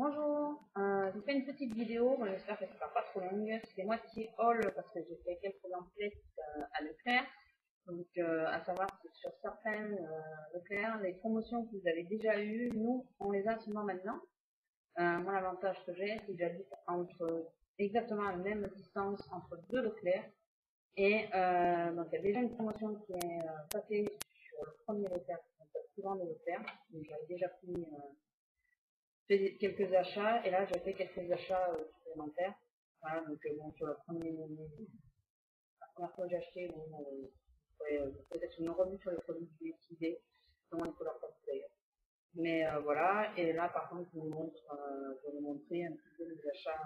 Bonjour, je vous fais une petite vidéo, bon, j'espère que ce ne sera pas trop longue. C'est moitié haul parce que j'ai fait quelques emplettes à Leclerc. Donc, à savoir que sur certaines Leclerc, les promotions que vous avez déjà eues, nous, on les a seulement maintenant. Moi, l'avantage que j'ai, c'est que j'habite exactement à la même distance entre deux Leclerc. Et donc, il y a déjà une promotion qui est passée sur le premier Leclerc, donc le plus grand de Leclerc. Donc, j'avais déjà pris fait quelques achats et là j'ai fait quelques achats supplémentaires. Voilà, donc bon, sur la première fois que j'ai acheté, bon, peut-être une revue sur les produits que j'ai utilisés, comment il faut leur passer d'ailleurs. Mais voilà, et là par contre je vais vous montrer un petit peu les achats,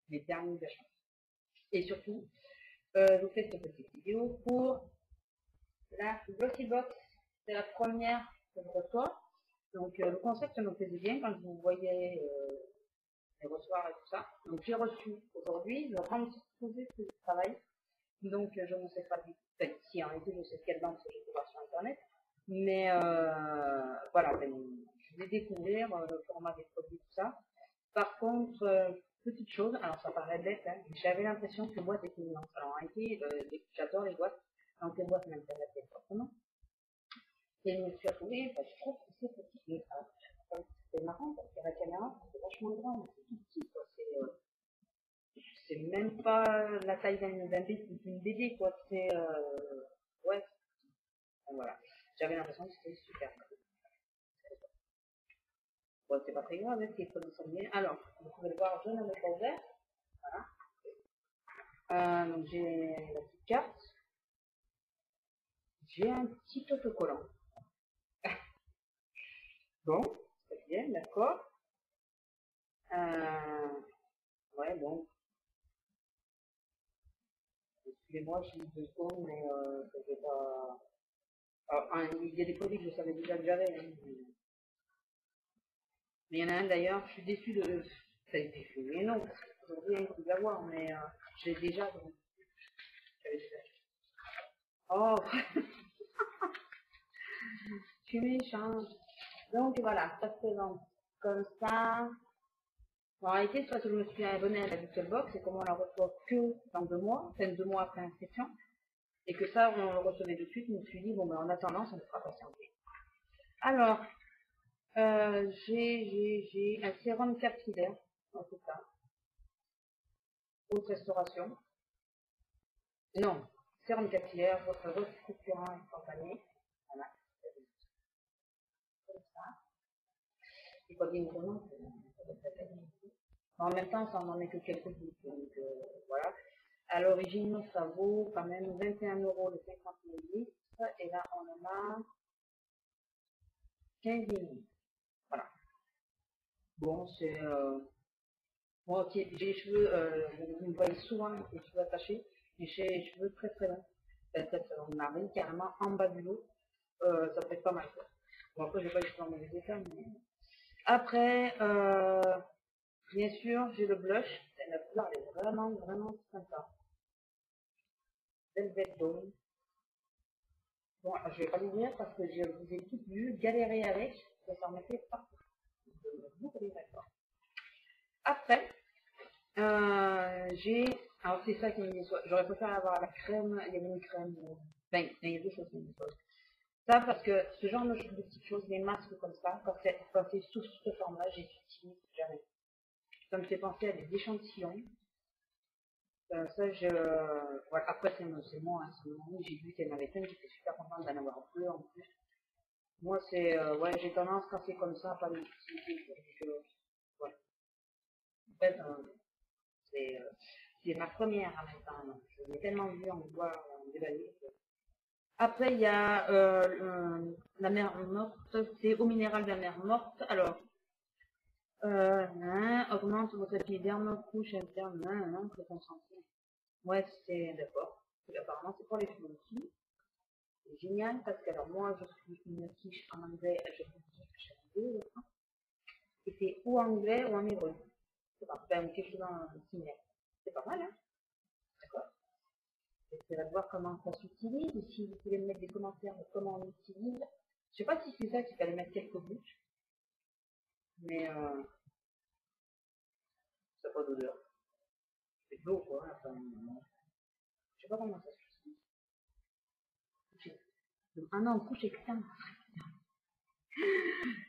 les derniers achats. Et surtout, je vous fais cette petite vidéo pour la Glossy Box. C'est la première que je reçois. Donc le concept me plaisait bien quand vous voyez les recevoir et tout ça. Donc j'ai reçu aujourd'hui, je vais prendre une petite posée de travail. Donc je ne sais pas du tout, enfin, si en réalité je sais ce qu'il y a dedans parce que j'ai voir sur internet. Mais voilà, ben, je vais découvrir le format des produits, tout ça. Par contre, petite chose, alors ça paraît bête, hein, j'avais l'impression que les boîtes étaient immenses. Alors en réalité, j'adore les boîtes, donc les boîtes m'intéressaient forcément. Et je me suis retrouvée, je trouve que c'est petit. Mais c'est marrant parce que la caméra, c'est vachement grand, mais c'est tout petit, quoi. C'est même pas la taille d'une BD, quoi. C'est, ouais, voilà. J'avais l'impression que c'était super. Bon, c'est pas très grave, hein, les produits sont bien. Alors, vous pouvez le voir jaune avec la vert. Voilà. Donc, j'ai la petite carte. J'ai un petit autocollant. Bon, c'est bien, d'accord. Ouais, bon. Excusez-moi, je suis 2 secondes, mais je vais pas. Alors, il y a des produits que je savais déjà que j'avais. Hein, mais il y en a un d'ailleurs, je suis déçu de. Ça a été fait. Mais non, parce qu'aujourd'hui, il faut l'avoir, mais j'ai déjà. Donc, j'avais déjà. Oh, je suis méchant. Donc voilà, ça se présente comme ça. En réalité, c'est parce que je me suis abonnée à la Virtual Box et comme on la reçoit que dans 2 mois, enfin 2 mois après inscription, et que ça, on le recevait de suite, je me suis dit, bon, ben en attendant, ça me fera patienter. Alors, j'ai un sérum capillaire, en tout cas, haute restauration. Non, sérum capillaire, votre restructurant instantané. Voilà, comme ça. Et pas bien évidemment, en même temps, ça n'en est que quelques gouttes. Donc voilà. À l'origine, ça vaut quand même 21 € le 50 ml. Et là, on en a 15 ml. Voilà. Bon, c'est. Moi, ok, j'ai les cheveux, vous me voyez souvent avec les cheveux attachés, mais j'ai les cheveux très très longs. Très très longs. On arrive carrément en bas du dos. Ça peut être pas mal. Bon, après, je vais pas les cheveux en mauvais état, mais. Après, bien sûr, j'ai le blush. La couleur, elle est vraiment, vraiment sympa. Velvet Dawn. Bon, je vais pas vous dire parce que je vous ai toutes vu galérer avec. Ça s'en mettait partout. Vous allez d'accord. Après, j'ai. Alors, c'est ça qui me déçoit. J'aurais préféré avoir la crème. Il y avait une crème. Enfin, il y a deux choses qui me déçoivent. Ça, parce que ce genre de petites choses, des masques comme ça, quand c'est sous ce forme-là, j'utilise jamais. Ça me fait penser à des échantillons. Ça, voilà. Après, c'est moi, hein, c'est moi. J'ai vu qu'il y en avait plein, j'étais super contente d'en avoir deux en plus. Moi, c'est, ouais, j'ai tendance quand c'est comme ça à pas l'utiliser. Voilà. En fait, c'est ma première en même temps. Donc, je l'ai tellement vu en voir dévaler. Après, il y a la mer morte, c'est eau minérale de la mer morte. Alors, augmente votre épiderme, couche interne, très concentré. Ouais, c'est d'accord. Apparemment, c'est pour les cheveux aussi. C'est génial parce que, alors, moi, je suis une quiche en anglais, je vous dis que j'ai deux, et c'est ou anglais ou en hébreu. C'est pas, enfin, quelque chose en similaire. C'est pas mal, hein? D'accord. J'essaierai de voir comment ça s'utilise, ou si vous pouvez me mettre des commentaires de comment on l'utilise. Je sais pas si c'est ça qu'il fallait mettre quelques bouches, mais pas d'odeur. C'est de l'eau, quoi. Enfin, je sais pas comment ça se fait. Ah non, couche externe.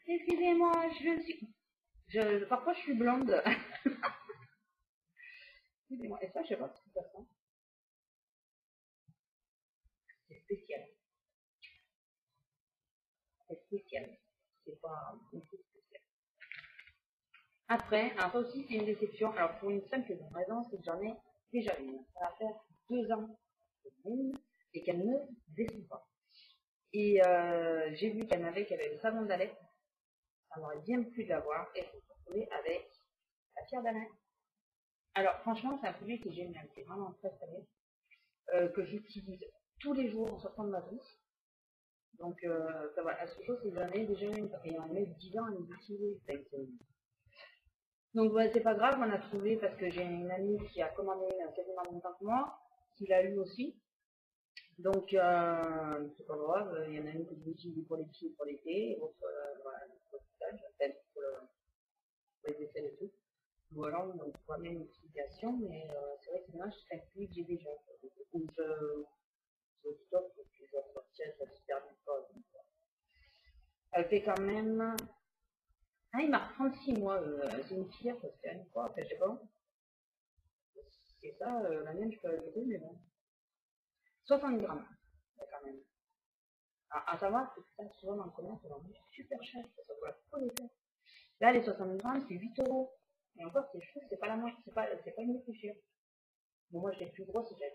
Excusez-moi, parfois je suis blonde. Excusez-moi. Et ça, je sais pas ce que ça sent. C'est spécial. C'est spécial. C'est pas spécial. Après, alors ça aussi, c'est une déception. Alors, pour une simple raison, c'est que j'en ai déjà une. Ça va faire 2 ans que j'en ai une et qu'elle ne déçoit pas. Et j'ai vu qu'elle avait le savon d'Alex. Ça m'aurait bien plu de l'avoir et de se retrouver avec la pierre d'Alain. Alors, franchement, c'est un produit qui est génial, qui est vraiment très très bien, que j'utilise tous les jours en sortant de ma douche. Donc, ça va. La seule chose, c'est que j'en ai déjà une, et on met 10 ans à les utiliser. Donc, ouais, c'est pas grave, on a trouvé parce que j'ai une amie qui a commandé quasiment en même temps que moi, qui l'a eu aussi. Donc, c'est pas grave, il y en a une que j'utilise pour les pieds pour l'été, et l'autre, voilà, pour les aisselles et tout. Voilà, on voit bien une utilisation, mais c'est vrai que c'est dommage, c'est un produit que j'ai déjà. Donc, je stocke, et puis je vais sortir, ça se perd pas. Elle fait quand même. Ah, il marque 36 mois, c'est une pierre, parce qu'une fois, enfin, je sais pas. C'est ça, la mienne, je peux ajouter, mais bon. 60 grammes, quand même. Alors, à savoir que ça, souvent dans le commerce, c'est vraiment super cher, ça vaut la folie. Là, les 60 grammes, c'est 8 euros. Et encore, je trouve que c'est pas la moitié, c'est pas une des plus chères. Bon, moi, j'ai les plus grosses, j'ai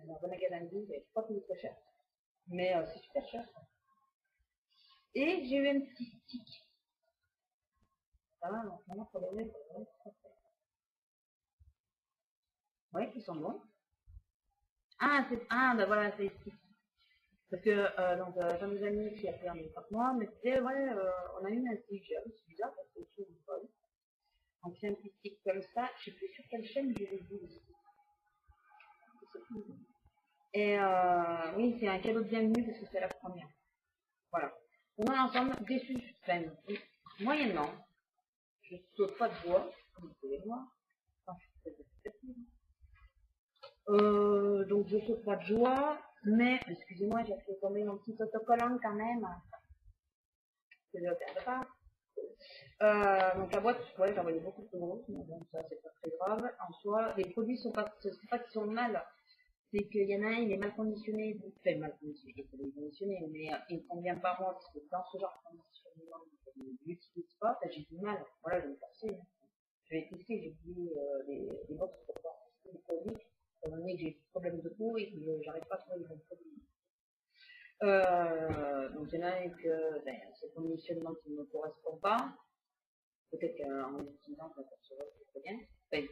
la bonne magasin, c'est pas plus très cher. Mais c'est super cher. Et j'ai eu un petit stick. Ça va, en ce moment, pour les nez, c'est vraiment très très. Oui, ils sont bons. Ben voilà, c'est ici. Parce que, donc, j'ai mes amis qui a fait un même temps que moi, mais c'était, ouais, on a eu un stick, c'est bizarre, parce que je trouve pas. Donc, c'est un petit stick comme ça. Je sais plus sur quelle chaîne je l'ai vu aussi. Et oui, c'est un cadeau de bienvenue parce que c'est la première. Voilà. Pour moi, l'ensemble, déçu, enfin, moyennement. Je saute pas de joie, comme vous pouvez le voir. Enfin, donc, je saute pas de joie, mais, excusez-moi, j'ai fait tomber mon petit autocollant quand même. Que je ne perds pas. Donc, la boîte, ouais, j'en voyais beaucoup plus grosse, mais bon, ça, c'est pas très grave. En soi, les produits sont pas, c'est pas qu'ils sont mal. C'est qu'il y en a un, il est mal conditionné, enfin mal conditionné, il faut le conditionner, mais il me convient pas moi, parce que dans ce genre de conditionnement, je ne l'utilise pas, j'ai du mal, voilà, je vais me forcer. Je vais tester, j'ai oublié les box pour pouvoir tester les produits, étant donné que j'ai des problèmes de peau et que j'arrive pas à trouver les bons produits. Donc il y en a un que ce conditionnement qui ne me correspond pas, peut-être qu'en l'utilisant, je m'apercevrai que c'est très bien. Enfin,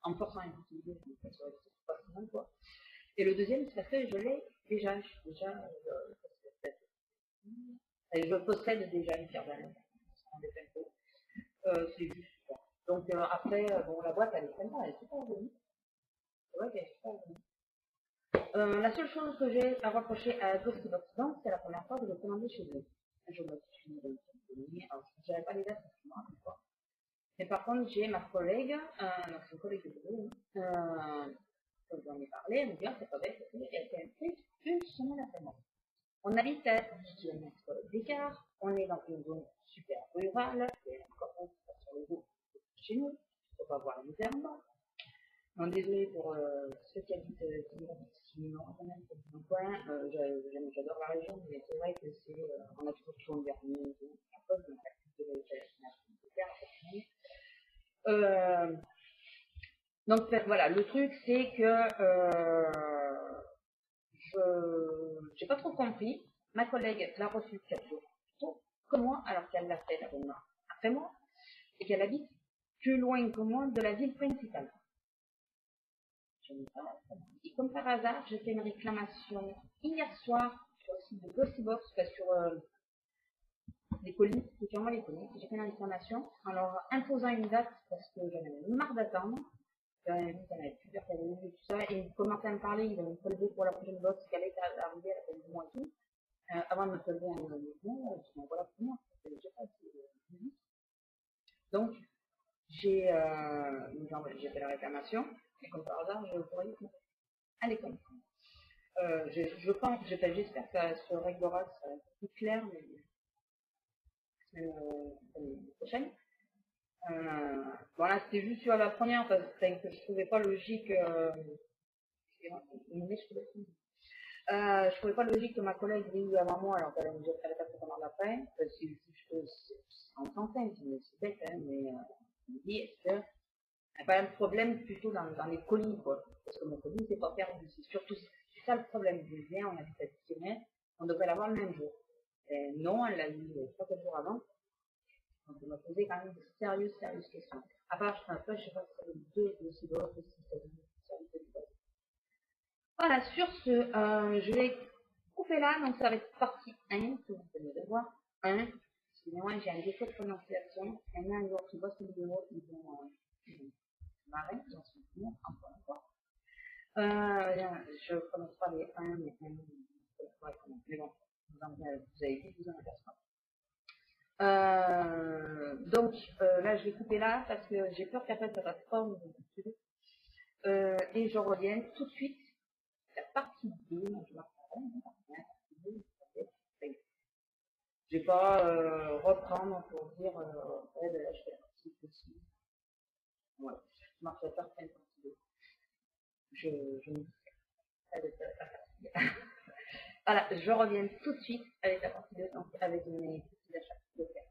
en forçant à l'utiliser, je m'apercevrai que c'est pas si mal, quoi. Et le deuxième, c'est parce que je l'ai déjà. Je possède déjà une pierre d'Alain. C'est juste ça. Donc après, bon, la boîte, elle est sympa, elle est super jolie. C'est vrai qu'elle est super jolie. La seule chose que j'ai à reprocher à Ghosty Box Bank, c'est la première fois que je commandé chez eux. Je me suis dit, alors je ne dirais pas les dates parce que je ne me rappelle pas. Mais par contre, j'ai ma collègue, donc c'est une collègue de boulot, comme j'en ai parlé, elle me dit, c'est pas bête, elle était inscrite une semaine après moi. On habite à 10 km d'écart, on est dans une zone super rurale, et encore on passe sur les routes chez nous, il ne faut pas voir l'environnement. Non, désolé pour ceux qui habitent Simon, quand même, c'est un coin, j'adore la région, mais c'est vrai que on a toujours tout en dernier, à cause de la donc voilà, le truc c'est que je n'ai pas trop compris. Ma collègue l'a reçu 4 jours plus tôt que moi, alors qu'elle l'a fait l'abonnement après moi, et qu'elle habite plus loin que moi de la ville principale. Et comme par hasard, j'ai fait une réclamation hier soir sur le site de Gossybox, sur les colis, spécialement les colis. J'ai fait une réclamation en leur imposant une date parce que j'en avais marre d'attendre. J'avais vu qu'elle avait plusieurs cadeaux et tout ça, et il commençait à me parler, il va me prélever pour la prochaine box qu'elle est arrivée à la fin du mois et tout. Avant de me prélever un mouvement, je m'envoie la première, parce que j'ai pas assez de. Donc, j'ai fait la réclamation, et comme par hasard, je pourrais y comprendre. Allez, comme je pense, j'espère que ça se réglera, ça va être plus clair, mais la semaine prochaine. Voilà, c'était juste sur la première, parce que je trouvais pas logique, je trouvais pas logique que ma collègue l'ait eu avant moi, alors qu'elle a déjà fait la carte pendant l'après. En santé, c'est bête, hein, mais je me dis, est-ce que il n'y a pas un problème plutôt dans les colis, quoi. Parce que mon colis, c'est pas perdu. C'est surtout ça le problème. Je viens, on a dit cette semaine, on devrait l'avoir le même jour. Et non, elle l'a eu 3-4 jours avant. Donc, on m'a posé quand même de sérieuses questions. À part, je sais pas si c'est deux dossiers d'autres, si c'est voilà, sur ce, je vais couper là, donc ça va être partie 1, que vous venez de voir. 1, excusez-moi, j'ai un défaut de prononciation. Il y en a un jour qui voit ce vidéo, ils vont marrer, j'en suis venue, encore une fois. Je ne prononce pas les 1, mais 1, mais bon, vous avez vu, vous en apercevez. Donc là, je vais couper là parce que j'ai peur qu'après ça passe pas au niveau d'habitude. Et je reviens tout de suite. La partie 2, je ne vais pas reprendre pour dire ouais, de là, je fais la partie possible. Ouais, je marche pas faire une partie 2. Je me dis avec la partie 2. Voilà, je reviens tout de suite avec la partie 2, donc avec mes petits achats de faire.